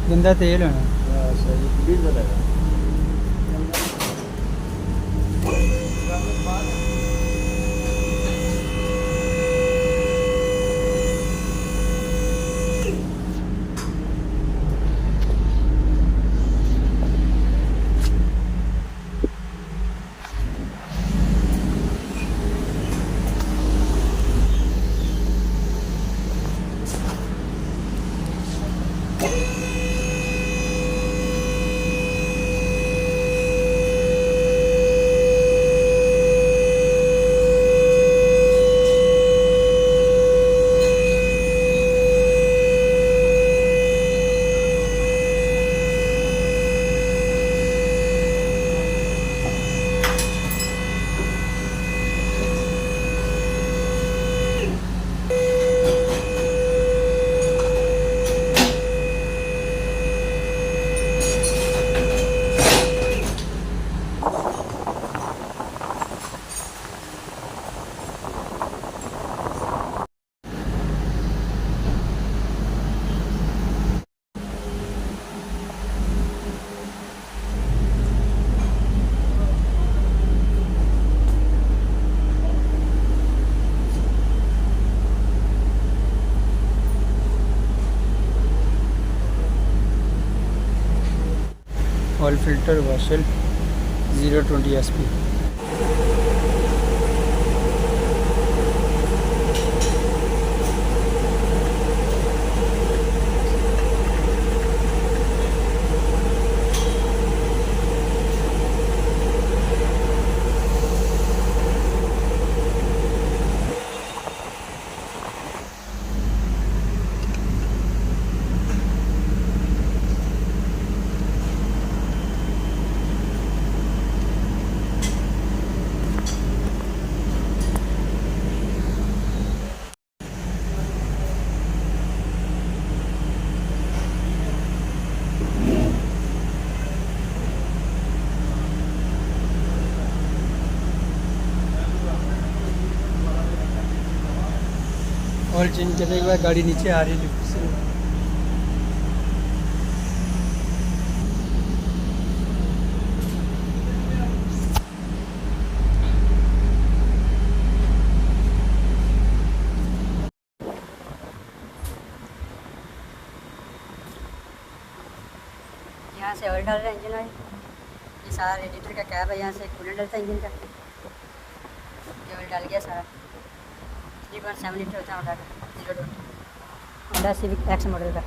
गंदा तेल होना। सही डीजल है। ऑयल फिल्टर वॉशल 020 SP। ऑयल चेंज करने के बाद गाड़ी नीचे आ रही है लिफ्ट से। यहाँ से ऑयल डाल रहे हैं इंजन ऑयल। ये सारा रेडिएटर का कैप है, यहाँ से कूलेंट डलता है इंजन का। ये ऑयल डाल गया सारा। 3.7 लीटर होता है होंडा का, 020 होंडा सिविक एक्स मॉडल का।